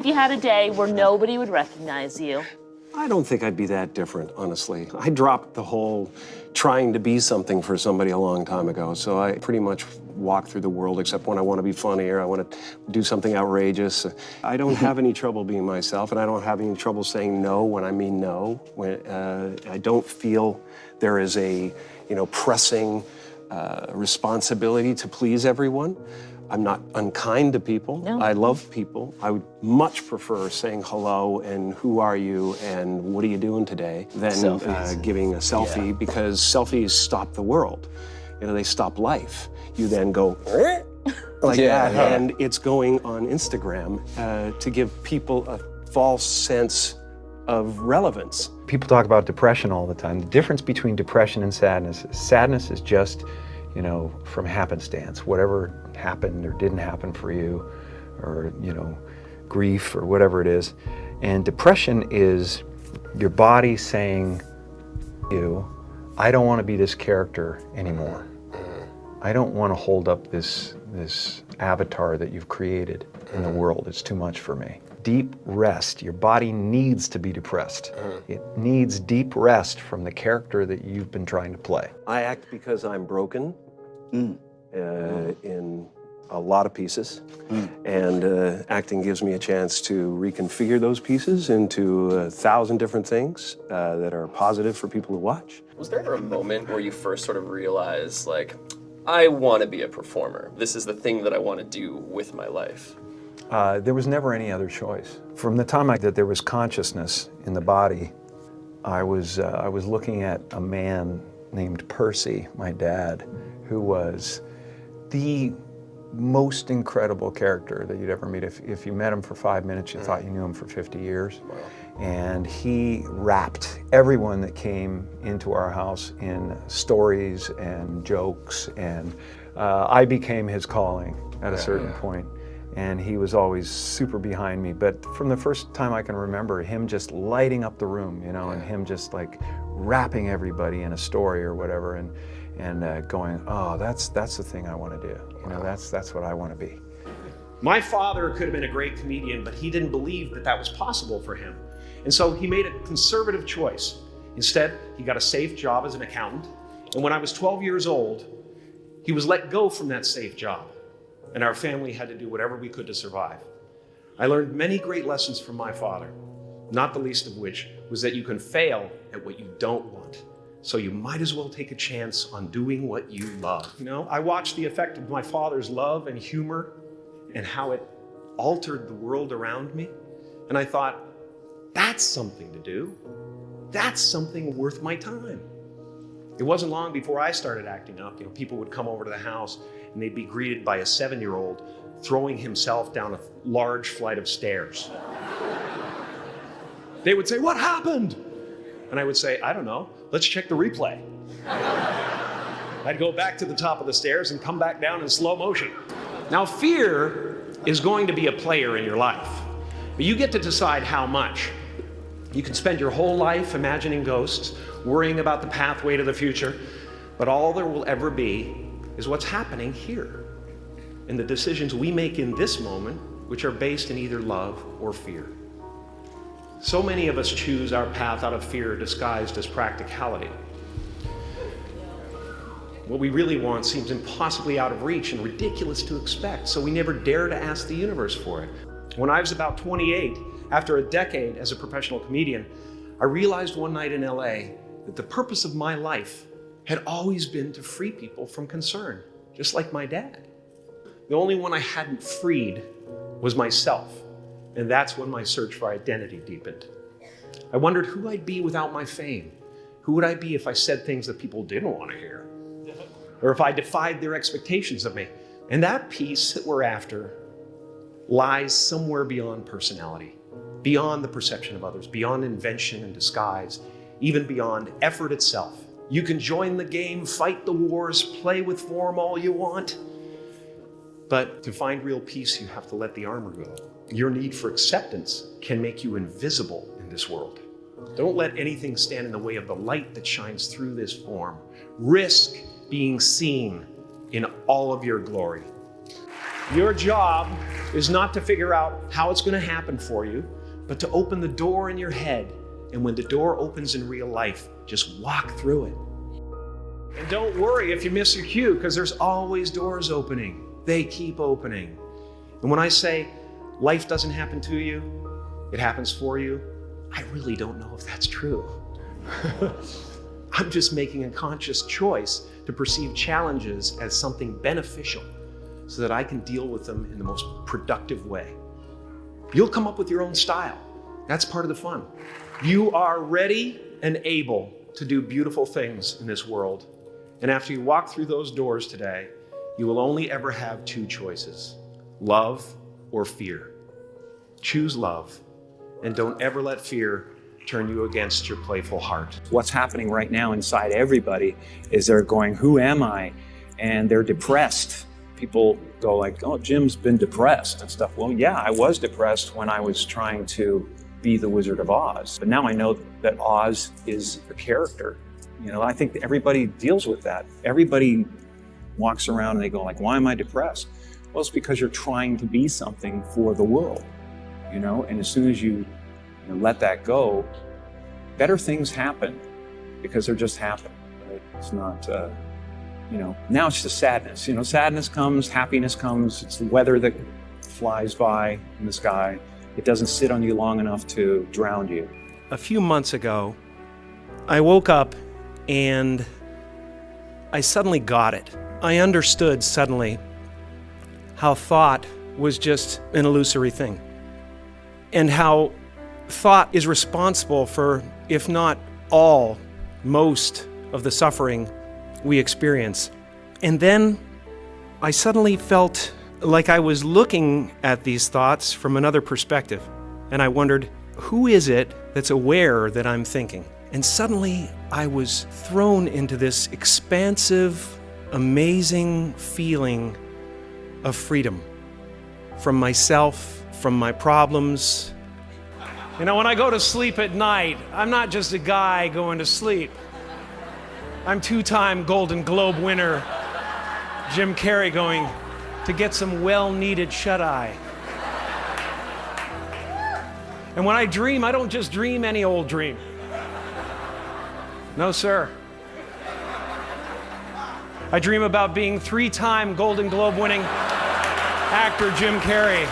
if you had a day where nobody would recognize you? I don't think I'd be that different, honestly. I dropped the whole trying to be something for somebody a long time ago, so I pretty much walk through the world except when I want to be funny or I want to do something outrageous. I don't have any trouble being myself, and I don't have any trouble saying no when I mean no. I don't feel there is a, pressing responsibility to please everyone. I'm not unkind to people. No. I love people. I would much prefer saying hello and who are you and what are you doing today than giving a selfie, because selfies stop the world. They stop life. You then go like that, and it's going on Instagram to give people a false sense of relevance. People talk about depression all the time. The difference between depression and sadness is just, from happenstance. Whatever happened or didn't happen for you, or, grief or whatever it is. And depression is your body saying, I don't want to be this character anymore. I don't want to hold up this avatar that you've created in the world. It's too much for me. Deep rest. Your body needs to be depressed. It needs deep rest from the character that you've been trying to play. I act because I'm broken in a lot of pieces, and acting gives me a chance to reconfigure those pieces into 1,000 different things that are positive for people to watch. Was there ever a moment where you first sort of realized, like, I want to be a performer. This is the thing that I want to do with my life? There was never any other choice. From the time that there was consciousness in the body, I was looking at a man named Percy, my dad, who was the most incredible character that you'd ever meet. If you met him for 5 minutes, you thought you knew him for 50 years. Wow. And he wrapped everyone that came into our house in stories and jokes, and I became his calling at a certain point. And he was always super behind me. But from the first time I can remember, him just lighting up the room, and him just like wrapping everybody in a story or whatever, and going, oh, that's the thing I want to do. That's what I want to be. My father could have been a great comedian, but he didn't believe that was possible for him. And so he made a conservative choice. Instead, he got a safe job as an accountant. And when I was 12 years old, he was let go from that safe job. And our family had to do whatever we could to survive. I learned many great lessons from my father, not the least of which was that you can fail at what you don't want. So you might as well take a chance on doing what you love. I watched the effect of my father's love and humor and how it altered the world around me. And I thought, that's something to do. That's something worth my time. It wasn't long before I started acting up. People would come over to the house and they'd be greeted by a 7-year-old throwing himself down a large flight of stairs. They would say, "What happened?" And I would say, "I don't know. Let's check the replay." I'd go back to the top of the stairs and come back down in slow motion. Now, fear is going to be a player in your life, but you get to decide how much. You can spend your whole life imagining ghosts, worrying about the pathway to the future, but all there will ever be is what's happening here, and the decisions we make in this moment, which are based in either love or fear. So many of us choose our path out of fear disguised as practicality. What we really want seems impossibly out of reach and ridiculous to expect, so we never dare to ask the universe for it. When I was about 28, after a decade as a professional comedian, I realized one night in LA that the purpose of my life had always been to free people from concern, just like my dad. The only one I hadn't freed was myself, and that's when my search for identity deepened. I wondered who I'd be without my fame. Who would I be if I said things that people didn't want to hear? Or if I defied their expectations of me? And that piece that we're after lies somewhere beyond personality, beyond the perception of others, beyond invention and disguise, even beyond effort itself. You can join the game, fight the wars, play with form all you want, but to find real peace, you have to let the armor go. Your need for acceptance can make you invisible in this world. Don't let anything stand in the way of the light that shines through this form. Risk being seen in all of your glory. Your job is not to figure out how it's going to happen for you, but to open the door in your head. And when the door opens in real life, just walk through it. And don't worry if you miss your cue, because there's always doors opening. They keep opening. And when I say life doesn't happen to you, it happens for you, I really don't know if that's true. I'm just making a conscious choice to perceive challenges as something beneficial so that I can deal with them in the most productive way. You'll come up with your own style. That's part of the fun. You are ready and able to do beautiful things in this world. And after you walk through those doors today, you will only ever have two choices: love or fear. Choose love, and don't ever let fear turn you against your playful heart. What's happening right now inside everybody is they're going, who am I? And they're depressed. People go like, oh, Jim's been depressed and stuff. Well, yeah, I was depressed when I was trying to be the Wizard of Oz. But now I know that Oz is a character. You know, I think everybody deals with that. Everybody walks around and they go like, why am I depressed? Well, it's because you're trying to be something for the world, you know? And as soon as you let that go, better things happen because they're just happening. Right? It's not, now it's just sadness. Sadness comes, happiness comes. It's the weather that flies by in the sky. It doesn't sit on you long enough to drown you. A few months ago, I woke up and I suddenly got it. I understood suddenly how thought was just an illusory thing, and how thought is responsible for, if not all, most of the suffering we experience. And then I suddenly felt like I was looking at these thoughts from another perspective. And I wondered, who is it that's aware that I'm thinking? And suddenly I was thrown into this expansive, amazing feeling of freedom from myself, from my problems. When I go to sleep at night, I'm not just a guy going to sleep. I'm two-time Golden Globe winner Jim Carrey going to get some well-needed shut-eye. And when I dream, I don't just dream any old dream. No, sir. I dream about being three-time Golden Globe winning actor Jim Carrey.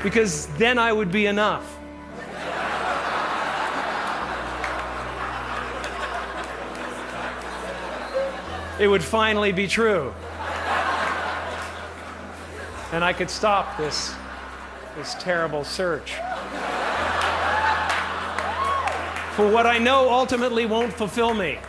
Because then I would be enough. It would finally be true. And I could stop this terrible search for what I know ultimately won't fulfill me.